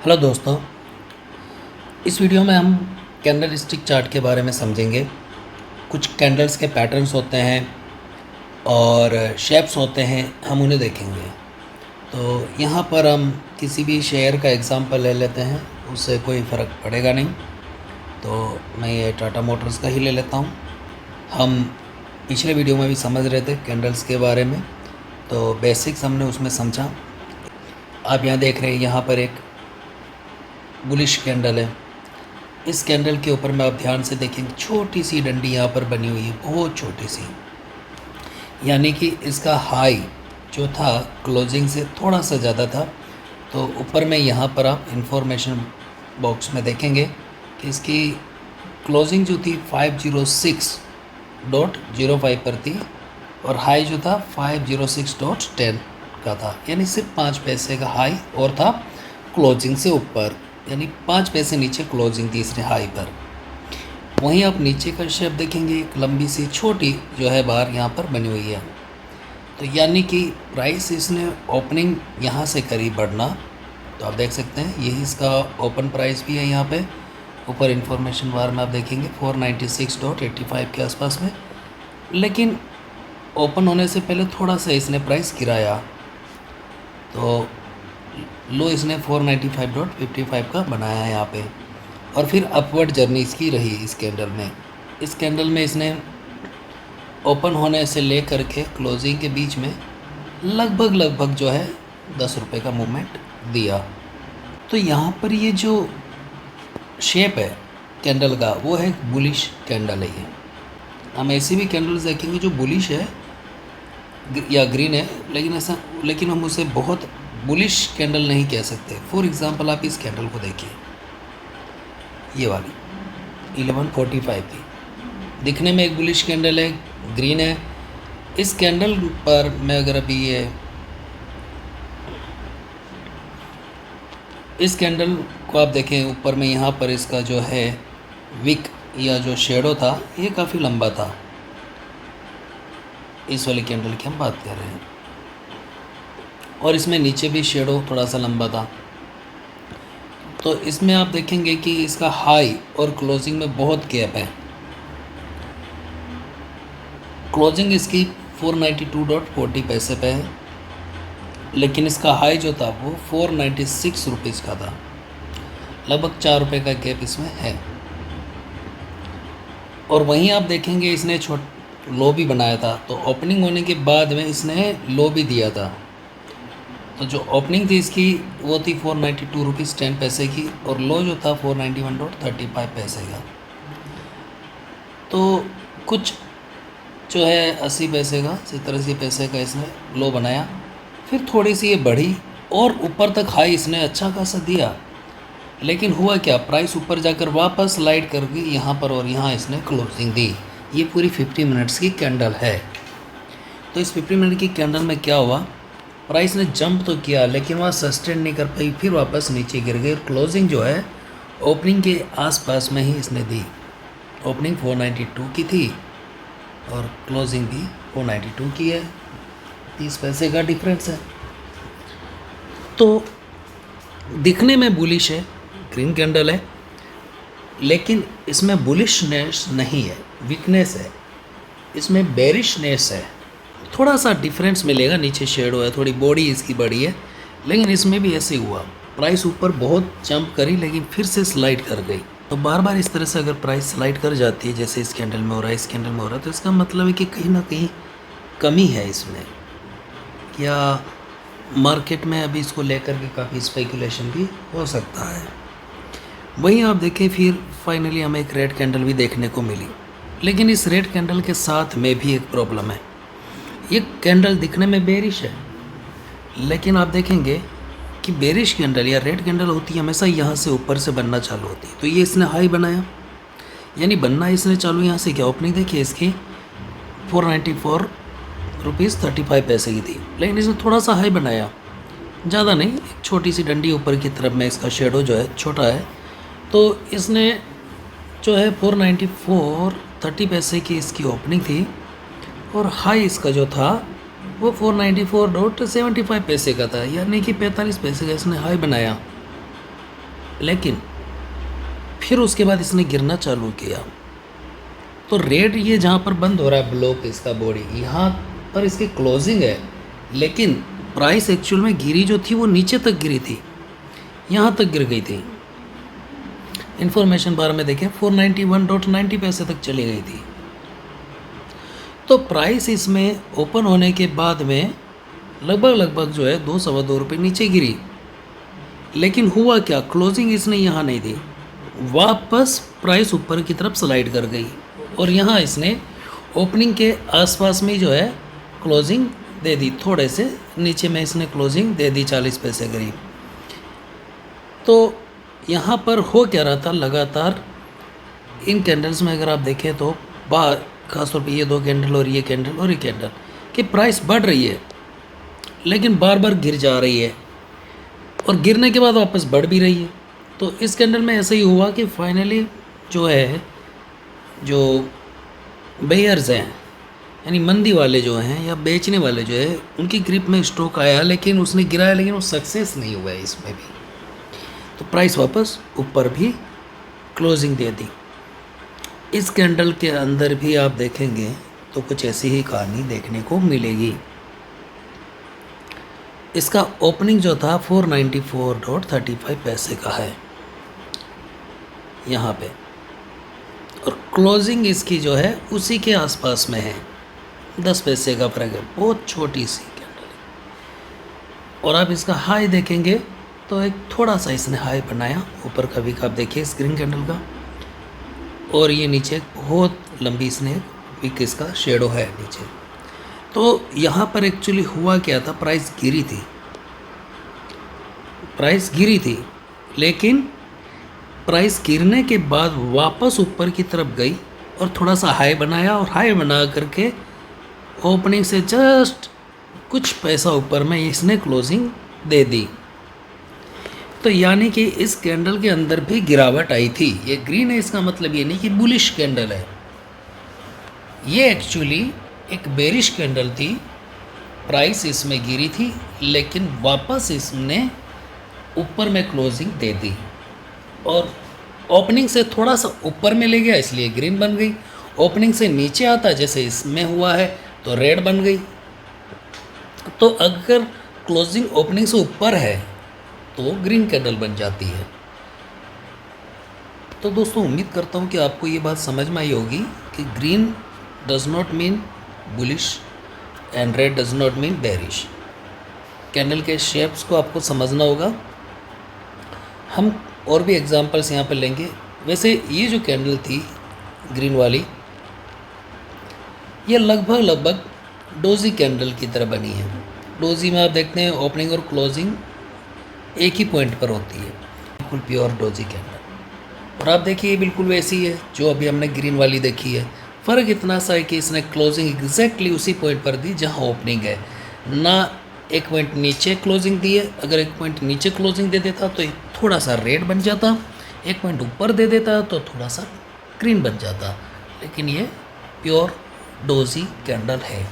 Hello दोस्तों, इस video में हम कैंडल स्टिक चार्ट के बारे में समझेंगे। कुछ कैंडल्स के पैटर्न्स होते हैं और शेप्स होते हैं, हम उन्हें देखेंगे। तो यहाँ पर हम किसी भी शेयर का एग्जांपल ले लेते हैं, उससे कोई फ़र्क पड़ेगा नहीं। तो मैं ये टाटा मोटर्स का ही ले लेता हूँ। हम पिछले वीडियो में भी समझ रहे थे कैंडल्स के बारे में, तो बेसिक्स हमने उसमें समझा। आप यहाँ देख रहे हैं, यहाँ पर एक बुलिश कैंडल है। इस कैंडल के ऊपर में आप ध्यान से देखेंगे, छोटी सी डंडी यहाँ पर बनी हुई है, बहुत छोटी सी, यानी कि इसका हाई जो था क्लोजिंग से थोड़ा सा ज़्यादा था। तो ऊपर में यहाँ पर आप इंफॉर्मेशन बॉक्स में देखेंगे कि इसकी क्लोजिंग जो थी 506.05 पर थी और हाई जो था 506.10 का था, यानी सिर्फ 5 पैसे का हाई और था क्लोजिंग से ऊपर, यानी 5 पैसे नीचे क्लोजिंग थी इसने हाई पर। वहीं आप नीचे का शेप देखेंगे, एक लंबी सी छोटी जो है बार यहाँ पर बनी हुई है। तो यानी कि प्राइस इसने ओपनिंग यहाँ से करीब बढ़ना, तो आप देख सकते हैं यही इसका ओपन प्राइस भी है। यहाँ पे ऊपर इंफॉर्मेशन बार में आप देखेंगे 496.85 के आसपास में, लेकिन ओपन होने से पहले थोड़ा सा इसने प्राइस गिराया, तो लो इसने 495.55 का बनाया है यहाँ पे, और फिर अपवर्ड जर्नी इसकी रही इस कैंडल में। इस कैंडल में इसने ओपन होने से ले करके क्लोजिंग के बीच में लगभग जो है 10 रुपये का मूवमेंट दिया। तो यहाँ पर ये जो शेप है कैंडल का, वो है बुलिश कैंडल है ये। हम ऐसी भी कैंडल्स देखेंगे जो बुलिश है या ग्रीन है, लेकिन हम उसे बहुत बुलिश कैंडल नहीं कह सकते। फॉर एग्ज़ाम्पल आप इस कैंडल को देखिए, ये वाली 1145 की, दिखने में एक बुलिश कैंडल है, ग्रीन है। इस कैंडल पर मैं अगर अभी इस कैंडल को आप देखें, ऊपर में यहाँ पर इसका जो है विक या जो शेडो था, ये काफ़ी लंबा था। इस वाली कैंडल की हम बात कर रहे हैं, और इसमें नीचे भी शेडो थोड़ा सा लंबा था। तो इसमें आप देखेंगे कि इसका हाई और क्लोजिंग में बहुत गैप है। क्लोजिंग इसकी 492.40 पैसे पे है, लेकिन इसका हाई जो था वो 496 रुपीज़ का था। लगभग 4 रुपये का गैप इसमें है। और वहीं आप देखेंगे इसने लो भी बनाया था, तो ओपनिंग होने के बाद में इसने लो भी दिया था। तो जो ओपनिंग थी इसकी वो थी 492 रुपीज़ 10 पैसे की, और लो जो था 491.35 पैसे का। तो कुछ जो है 80 पैसे का, 70-80 पैसे का इसने लो बनाया। फिर थोड़ी सी ये बढ़ी और ऊपर तक हाई इसने अच्छा खासा दिया, लेकिन हुआ क्या, प्राइस ऊपर जाकर वापस स्लाइड कर गई यहाँ पर, और यहाँ इसने क्लोजिंग दी। ये पूरी 50 मिनट्स की कैंडल है। तो इस 50 मिनट की कैंडल में क्या हुआ, प्राइस ने जंप तो किया लेकिन वहाँ सस्टेन नहीं कर पाई, फिर वापस नीचे गिर गई, और क्लोजिंग जो है ओपनिंग के आसपास में ही इसने दी। ओपनिंग 492 की थी और क्लोजिंग भी 492 की है, 30 पैसे का डिफरेंस है। तो दिखने में बुलिश है, ग्रीन कैंडल है, लेकिन इसमें बुलिशनेस नहीं है, वीकनेस है, इसमें बेरिशनेस है। थोड़ा सा डिफरेंस मिलेगा, नीचे शेडो है, थोड़ी बॉडी इसकी बड़ी है, लेकिन इसमें भी ऐसे हुआ, प्राइस ऊपर बहुत जंप करी लेकिन फिर से स्लाइड कर गई। तो बार बार इस तरह से अगर प्राइस स्लाइड कर जाती है, जैसे इस कैंडल में हो रहा है, इस कैंडल में हो रहा है, तो इसका मतलब है कि कहीं ना कहीं कमी है इसमें, या मार्केट में अभी इसको लेकर के काफ़ी स्पेकुलेशन भी हो सकता है। वहीं आप देखें, फिर फाइनली हमें एक रेड कैंडल भी देखने को मिली, लेकिन इस रेड कैंडल के साथ में भी एक प्रॉब्लम है। ये कैंडल दिखने में बेरिश है, लेकिन आप देखेंगे कि बेरिश कैंडल या रेड कैंडल होती है हमेशा यहाँ से ऊपर से बनना चालू होती है। तो ये इसने हाई बनाया, यानी बनना इसने चालू यहाँ से, क्या ओपनिंग देखिए इसकी 494 रुपीज़ 35 पैसे की थी, लेकिन इसने थोड़ा सा हाई बनाया, ज़्यादा नहीं, एक छोटी सी डंडी ऊपर की तरफ में, इसका शेडो जो है छोटा है। तो इसने जो है 494.30 पैसे की इसकी ओपनिंग थी, और हाई इसका जो था वो 494.75 पैसे का था, यानी कि 45 पैसे का इसने हाई बनाया। लेकिन फिर उसके बाद इसने गिरना चालू किया। तो रेड ये जहाँ पर बंद हो रहा है ब्लॉक इसका बॉडी, यहाँ पर इसकी क्लोजिंग है, लेकिन प्राइस एक्चुअल में गिरी जो थी वो नीचे तक गिरी थी, यहाँ तक गिर गई थी। इन्फॉर्मेशन बार में देखें 491.90 पैसे तक चली गई थी। तो प्राइस इसमें ओपन होने के बाद में लगभग जो है 2-2.25 नीचे गिरी, लेकिन हुआ क्या, क्लोजिंग इसने यहाँ नहीं दी, वापस प्राइस ऊपर की तरफ स्लाइड कर गई और यहाँ इसने ओपनिंग के आसपास में जो है क्लोजिंग दे दी, थोड़े से नीचे में इसने क्लोजिंग दे दी 40 पैसे करीब। तो यहाँ पर हो क्या रहा था, लगातार इन कैंडल्स में अगर आप देखें तो बाहर खासतौर पे ये 2 कैंडल और ये कैंडल और ये कैंडल कि प्राइस बढ़ रही है लेकिन बार बार गिर जा रही है और गिरने के बाद वापस बढ़ भी रही है। तो इस कैंडल में ऐसा ही हुआ कि फाइनली जो है जो बेयर्स हैं यानी मंदी वाले जो हैं या बेचने वाले जो है उनकी ग्रिप में स्टॉक आया, लेकिन उसने गिराया लेकिन वो सक्सेस नहीं हुआ है इसमें भी। तो प्राइस वापस ऊपर भी क्लोजिंग दे दी। इस कैंडल के अंदर भी आप देखेंगे तो कुछ ऐसी ही कहानी देखने को मिलेगी। इसका ओपनिंग जो था 494.35 पैसे का है यहाँ पे, और क्लोजिंग इसकी जो है उसी के आसपास में है, 10 पैसे का फर्क है, बहुत छोटी सी कैंडल है। और आप इसका हाई देखेंगे तो एक थोड़ा सा इसने हाई बनाया ऊपर का भी, आप देखिए इस ग्रीन कैंडल का, और ये नीचे बहुत लंबी इसने विक इसका शेडो है नीचे। तो यहाँ पर एक्चुअली हुआ क्या था, प्राइस गिरी थी लेकिन प्राइस गिरने के बाद वापस ऊपर की तरफ गई और थोड़ा सा हाई बनाया, और हाई बना करके ओपनिंग से जस्ट कुछ पैसा ऊपर में इसने क्लोजिंग दे दी। तो यानी कि इस कैंडल के अंदर भी गिरावट आई थी। ये ग्रीन है, इसका मतलब ये नहीं कि बुलिश कैंडल है, ये एक्चुअली एक बेरिश कैंडल थी। प्राइस इसमें गिरी थी लेकिन वापस इसने ऊपर में क्लोजिंग दे दी और ओपनिंग से थोड़ा सा ऊपर में ले गया, इसलिए ग्रीन बन गई। ओपनिंग से नीचे आता जैसे इसमें हुआ है तो रेड बन गई। तो अगर क्लोजिंग ओपनिंग से ऊपर है तो ग्रीन कैंडल बन जाती है। तो दोस्तों उम्मीद करता हूँ कि आपको ये बात समझ में आई होगी कि green does not mean bullish and red does not mean bearish. Candle के शेप्स को आपको समझना होगा। हम और भी एग्जांपल्स यहाँ पर लेंगे। वैसे ये जो कैंडल थी ग्रीन वाली, ये लगभग डोजी कैंडल की तरह बनी है। डोजी में आप देखते हैं ओपनिंग और क्लोजिंग एक ही पॉइंट पर होती है, बिल्कुल प्योर डोजी कैंडल। और आप देखिए ये बिल्कुल वैसी है जो अभी हमने ग्रीन वाली देखी है। फ़र्क इतना सा है कि इसने क्लोजिंग एग्जैक्टली उसी पॉइंट पर दी जहाँ ओपनिंग है, ना एक पॉइंट नीचे क्लोजिंग दी है। अगर एक पॉइंट नीचे क्लोजिंग दे देता तो थोड़ा सा रेड बन जाता, एक पॉइंट ऊपर दे देता तो थोड़ा सा ग्रीन बन जाता, लेकिन ये प्योर डोजी कैंडल है।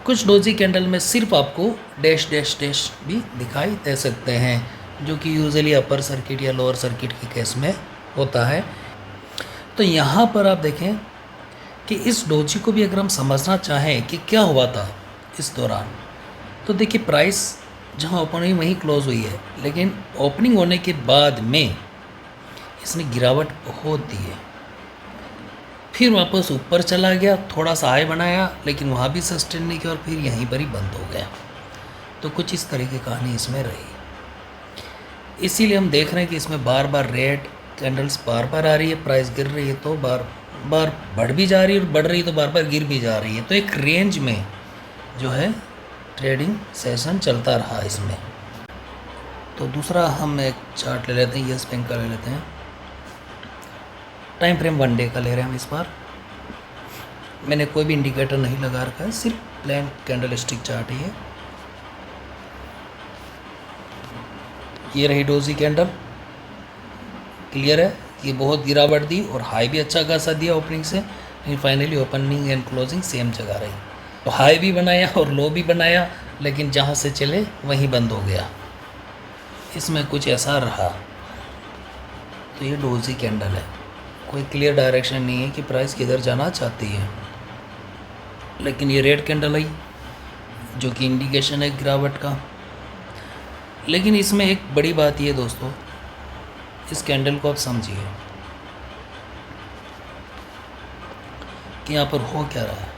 कुछ डोजी कैंडल में सिर्फ आपको डैश डैश डैश भी दिखाई दे सकते हैं, जो कि यूजुअली अपर सर्किट या लोअर सर्किट के केस में होता है। तो यहाँ पर आप देखें कि इस डोजी को भी अगर हम समझना चाहें कि क्या हुआ था इस दौरान, तो देखिए प्राइस जहाँ ओपन हुई वहीं क्लोज हुई है, लेकिन ओपनिंग होने के बाद में इसने गिरावट बहुत दी है। फिर वापस ऊपर चला गया, थोड़ा सा हाई बनाया लेकिन वहाँ भी सस्टेन नहीं किया और फिर यहीं पर ही बंद हो गया। तो कुछ इस तरह की कहानी इसमें रही। इसीलिए हम देख रहे हैं कि इसमें बार बार रेड कैंडल्स बार बार आ रही है, प्राइस गिर रही है तो बार बार बढ़ भी जा रही है और बढ़ रही है तो बार बार गिर भी जा रही है। तो एक रेंज में जो है ट्रेडिंग सेशन चलता रहा इसमें। तो दूसरा हम एक चार्ट ले लेते हैं, यस बैंक का ले लेते हैं। टाइम फ्रेम 1 डे का ले रहे हैं हम इस बार। मैंने कोई भी इंडिकेटर नहीं लगा रखा है, सिर्फ प्लेन कैंडल स्टिक चार्ट ही है। ये रही डोजी कैंडल, क्लियर है। ये बहुत गिरावट दी और हाई भी अच्छा खासा दिया ओपनिंग से, लेकिन finally opening and closing same जगह रही। तो हाई भी बनाया और लो भी बनाया, लेकिन जहाँ से चले वहीं बंद हो गया। इसमें कुछ ऐसा रहा। तो ये डोजी कैंडल है, कोई क्लियर डायरेक्शन नहीं है कि प्राइस किधर जाना चाहती है, लेकिन ये रेड कैंडल आई जो कि इंडिकेशन है गिरावट का। लेकिन इसमें एक बड़ी बात ये दोस्तों, इस कैंडल को आप समझिए कि यहाँ पर हो क्या रहा है।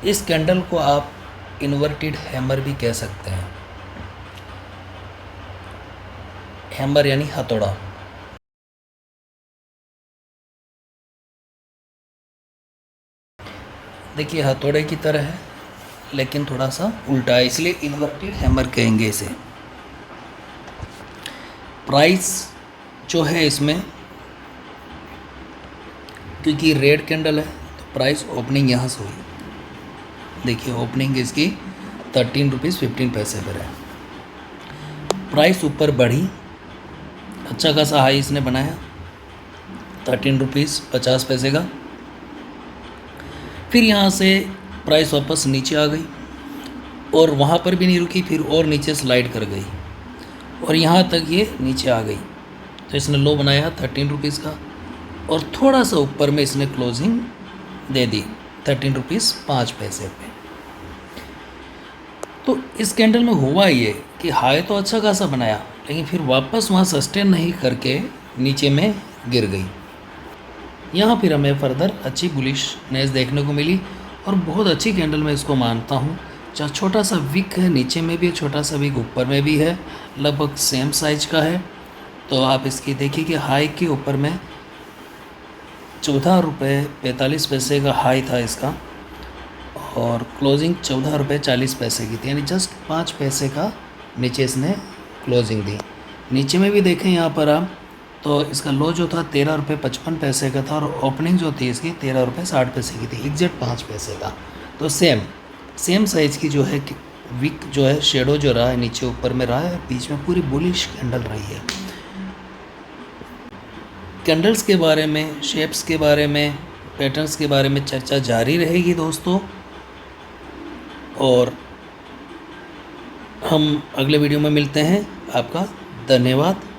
इस कैंडल को आप इन्वर्टेड हैमर भी कह सकते हैं। हैमर यानी हथौड़ा। देखिए हथौड़े की तरह है लेकिन थोड़ा सा उल्टा है, इसलिए इन्वर्टेड हैमर कहेंगे इसे। प्राइस जो है इसमें, क्योंकि रेड कैंडल है तो प्राइस ओपनिंग यहाँ से हुई। देखिए ओपनिंग इसकी 13 रुपीज़ 15 पैसे पर है। प्राइस ऊपर बढ़ी, अच्छा खासा हाई इसने बनाया 13 रुपीज़ 50 पैसे का। फिर यहाँ से प्राइस वापस नीचे आ गई और वहाँ पर भी नहीं रुकी, फिर और नीचे स्लाइड कर गई और यहाँ तक ये नीचे आ गई। तो इसने लो बनाया 13 रुपीज़ का और थोड़ा सा ऊपर में इसने क्लोजिंग दे दी 13 रुपीज़ 5 पैसे पे। तो इस कैंडल में हुआ ये कि हाई तो अच्छा खासा बनाया लेकिन फिर वापस वहाँ सस्टेन नहीं करके नीचे में गिर गई। यहाँ फिर हमें फर्दर अच्छी बुलिशनेस देखने को मिली और बहुत अच्छी कैंडल मैं इसको मानता हूँ। जहाँ छोटा सा विक है नीचे में भी है, छोटा सा विक ऊपर में भी है, लगभग सेम साइज का है। तो आप इसकी देखिए कि हाई के ऊपर में 14 रुपये 45 पैसे का हाई था इसका और क्लोजिंग 14 रुपये 40 पैसे की थी, यानी जस्ट 5 पैसे का नीचे इसने क्लोजिंग दी। नीचे में भी देखें यहाँ पर आप तो इसका लो जो था 13 रुपये 55 पैसे का था और ओपनिंग जो थी इसकी 13 रुपये 60 पैसे की थी, एग्जैक्ट 5 पैसे का। तो सेम साइज़ की जो है विक जो है शेडो जो रहा है नीचे ऊपर में रहा है, बीच में पूरी बुलिश कैंडल रही है। कैंडल्स के बारे में, शेप्स के बारे में, पैटर्न्स के बारे में चर्चा जारी रहेगी दोस्तों और हम अगले वीडियो में मिलते हैं। आपका धन्यवाद।